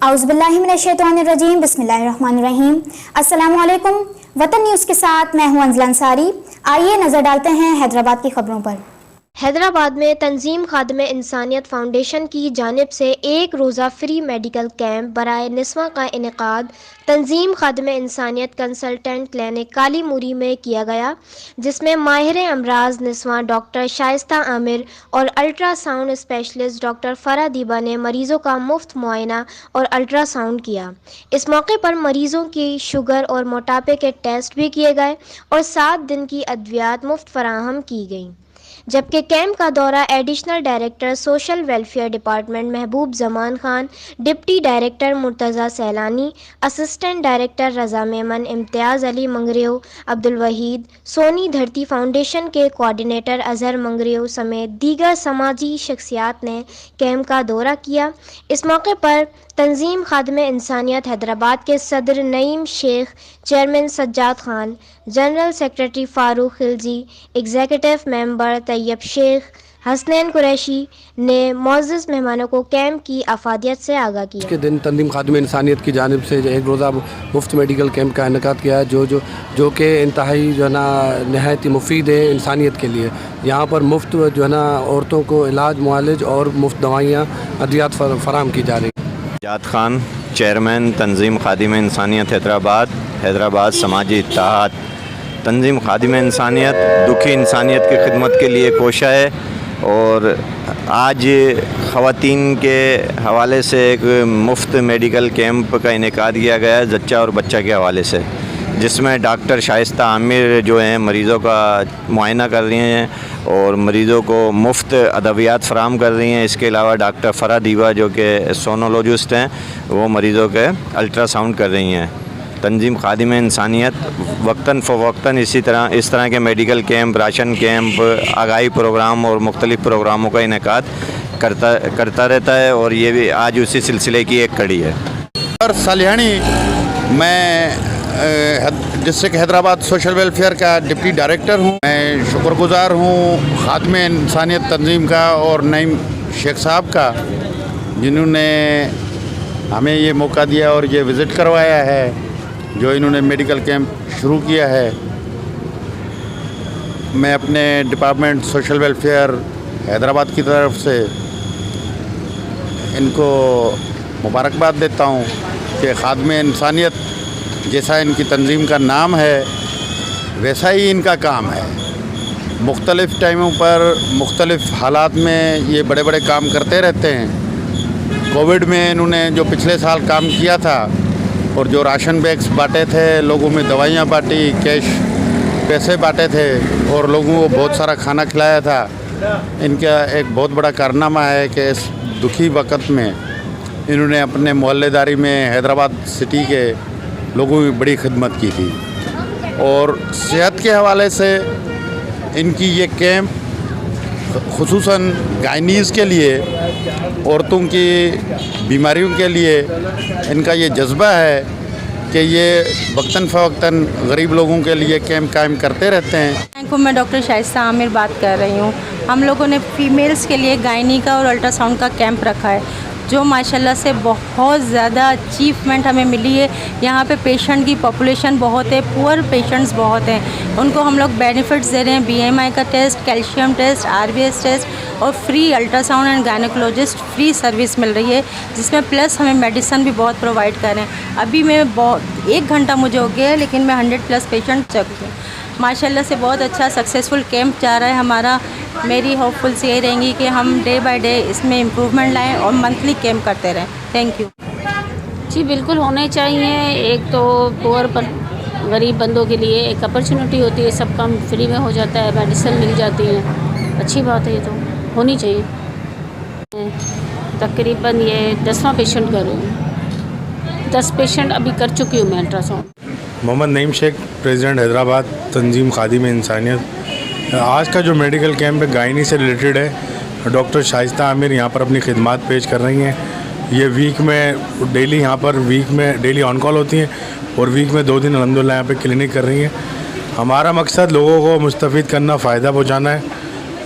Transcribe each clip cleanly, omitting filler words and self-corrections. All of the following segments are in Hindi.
औज़ुबिल्लाहिमिनश्शैतानिर्रजीम बिस्मिल्लाहिर्रहमानिर्रहीम। अस्सलामु अलैकुम। वतन न्यूज़ के साथ मैं हूं अंजला अंसारी। आइए नज़र डालते हैं हैदराबाद की खबरों पर। हैदराबाद में तंजीम खादिम इंसानियत फाउंडेशन की जानिब से एक रोज़ा फ्री मेडिकल कैंप बराए निस्वां का इनेकाद तंजीम खादिम इंसानियत कंसल्टेंट क्लिनिक काली मूरी में किया गया, जिसमें माहिर अमराज निस्वां डॉक्टर शाइस्ता आमिर और अल्ट्रासाउंड स्पेशलिस्ट डॉक्टर फरा दीबा ने मरीज़ों का मुफ्त मुआयना और अल्ट्रासाउंड किया। इस मौके पर मरीज़ों की शुगर और मोटापे के टेस्ट भी किए गए और 7 दिन की अद्वियात मुफ्त फराहम की गई। जबकि कैंप का दौरा additional director social welfare department महबूब जमान खान, डिप्टी डायरेक्टर मुर्तज़ा सैलानी, असिस्टेंट डायरेक्टर रज़ा मेमन, इम्तियाज़ अली मंगरेव, अब्दुल वहीद, सोनी धरती फाउंडेशन के कोऑर्डिनेटर अजहर मंगरेव समेत दीगर समाजी शख्सियात ने कैंप का दौरा किया। इस मौके पर तंजीम खादिम इंसानियत हैदराबाद के सदर Naeem Shaikh, chairman Sajjad Khan, general secretary Farooq Khilji, executive member Tayyab Shaikh, Hasnain Qureshi ने मौजूद मेहमानों को कैंप की अफादियत से आगाह किया। इसके दिन तंजीम खादिम इंसानियत की जानिब से एक रोज़ा मुफ्त मेडिकल कैंप का इनेकाद किया है, जो कि इंतहाई जो है ना नहायत ही मुफीद है इंसानियत के लिए। यहाँ पर मुफ्त जो है ना औरतों को इलाज मुआलिज और मुफ्त दवाइयाँ अद्वियात फराहम की जा रही हैं। जाद खान, चेयरमैन तंजीम खादिम इंसानियत हैदराबाद समाजी इत्तेहाद। तंजीम खादिम इंसानियत दुखी इंसानियत की खिदमत के लिए कोशा है और आज ख़वातीन के हवाले से एक मुफ्त मेडिकल कैंप का इनेकाद किया गया है जच्चा और बच्चा के हवाले से, जिसमें डॉक्टर शाइस्ता आमिर जो हैं मरीज़ों का मुआयना कर रही हैं और मरीज़ों को मुफ्त अदवियात फ़राहम कर रही हैं। इसके अलावा डॉक्टर फरा दीबा जो कि सोनोलॉजिस्ट हैं वो मरीज़ों के अल्ट्रासाउंड कर रही हैं। तंजीम खादिम इंसानियत वक्तन फ़वक्तन इस तरह के मेडिकल कैंप, राशन कैंप, आगाही प्रोग्राम और मुख्तलिफ़ प्रोग्रामों का इनेकाद करता रहता है और ये भी आज उसी सिलसिले की एक कड़ी है। और सालियानी मैं डिस्ट्रिक्ट हैदराबाद सोशल वेलफेयर का डिप्टी डायरेक्टर हूँ। मैं शुक्रगुज़ार हूँ खादिम इंसानियत तंजीम का और नईम शेख साहब का, जिन्होंने हमें ये मौका दिया और ये विज़िट करवाया है, जो इन्होंने मेडिकल कैंप शुरू किया है। मैं अपने डिपार्टमेंट सोशल वेलफेयर हैदराबाद की तरफ से इनको मुबारकबाद देता हूँ कि खादिम इंसानियत जैसा इनकी तंजीम का नाम है वैसा ही इनका काम है। मुख्तलिफ़ टाइमों पर मुख्तलिफ़ हालात में ये बड़े बड़े काम करते रहते हैं। कोविड में इन्होंने जो पिछले साल काम किया था और जो राशन बैग्स बांटे थे, लोगों में दवाइयाँ बांटी, कैश पैसे बांटे थे और लोगों को बहुत सारा खाना खिलाया था, इनका एक बहुत बड़ा कारनामा है कि इस दुखी वक़्त में इन्होंने अपने मोहल्लेदारी में हैदराबाद सिटी के लोगों की बड़ी खिदमत की थी। और सेहत के हवाले से इनकी ये कैंप खुसूसन गायनीज़ के लिए, औरतों की बीमारियों के लिए इनका ये जज्बा है कि ये वक्तन फ़वक्तन गरीब लोगों के लिए कैंप कायम करते रहते हैं। मैं डॉक्टर शाइस्ता आमिर बात कर रही हूँ। हम लोगों ने फ़ीमेल्स के लिए गायनी का और अल्ट्रासाउंड का कैंप रखा है, जो माशाल्लाह से बहुत ज़्यादा अचीवमेंट हमें मिली है। यहाँ पे पेशेंट की पॉपुलेशन बहुत है, पुअर पेशेंट्स बहुत हैं, उनको हम लोग बेनिफिट्स दे रहे हैं। BMI का test, calcium test, RBS test और free ultrasound and gynaecologist free service मिल रही है, जिसमें प्लस हमें मेडिसिन भी बहुत प्रोवाइड कर रहे हैं। अभी मैं 1 घंटा मुझे हो गया है, लेकिन मैं 100+ पेशेंट चेक हूँ। माशाल्लाह से बहुत अच्छा सक्सेसफुल कैंप जा रहा है हमारा। मेरी होपफुल से यही रहेंगी कि हम डे बाय डे इसमें इम्प्रूवमेंट लाएं और मंथली कैंप करते रहें। थैंक यू जी। बिल्कुल होने चाहिए। एक तो पुअर गरीब बंदों के लिए एक अपॉर्चुनिटी होती है, सब काम फ्री में हो जाता है, मेडिसिन मिल जाती है, अच्छी बात है, ये तो होनी चाहिए। तकरीबन ये 10वां पेशेंट कर रही हूँ, 10 पेशेंट अभी कर चुकी हूँ मैं अल्ट्रासाउंड। मोहम्मद नईम शेख, प्रेसिडेंट हैदराबाद तंजीम खादिम इंसानियत। आज का जो मेडिकल कैंप है गायनी से रिलेटेड है। डॉक्टर शाइस्ता आमिर यहाँ पर अपनी खिदमात पेश कर रही हैं। ये वीक में डेली यहाँ पर डेली ऑन कॉल होती हैं और वीक में 2 दिन अल्हम्दुलिल्लाह यहाँ पे क्लिनिक कर रही हैं। हमारा मकसद लोगों को मुस्तफ़ीद करना, फ़ायदा पहुँचाना है।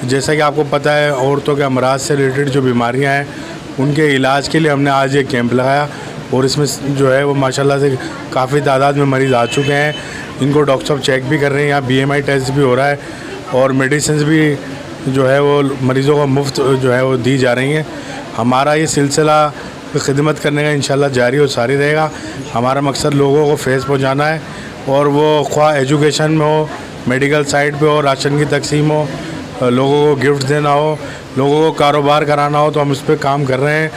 जैसा कि आपको पता है, औरतों के अमराज से रिलेटेड जो बीमारियाँ हैं उनके इलाज के लिए हमने आज ये कैंप लगाया और इसमें जो है वो माशाल्लाह से काफ़ी तादाद में मरीज़ आ चुके हैं। इनको डॉक्टर साहब चेक भी कर रहे हैं, यहाँ BMI टेस्ट भी हो रहा है और मेडिसिन भी जो है वो मरीज़ों को मुफ्त जो है वो दी जा रही हैं। हमारा ये सिलसिला खिदमत करने का इंशाल्लाह जारी और सारी रहेगा। हमारा मकसद लोगों को फेस पहुँचाना है और वो ख्वाह एजुकेशन में हो, मेडिकल साइड पे हो, राशन की तकसीम हो, लोगों को गिफ्ट देना हो, लोगों को कारोबार कराना हो, तो हम इस पर काम कर रहे हैं।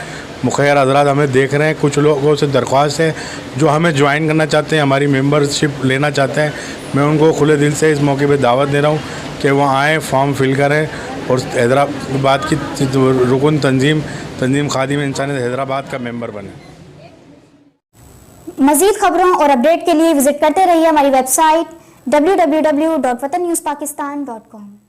मुखैर हज़रात हमें देख रहे हैं। कुछ लोगों से दरख्वास्त है जो हमें ज्वाइन करना चाहते हैं, हमारी मेंबरशिप लेना चाहते हैं। मैं उनको खुले दिल से इस मौके पे दावत दे रहा हूँ कि वो आएँ, फॉर्म फिल करें और हैदराबाद की रुकन तंजीम खादिम इंसानियत हैदराबाद का मेंबर बने। मज़ीद खबरों और अपडेट के लिए विजिट करते रहिए हमारी वेबसाइट www.watannewspakistan.com।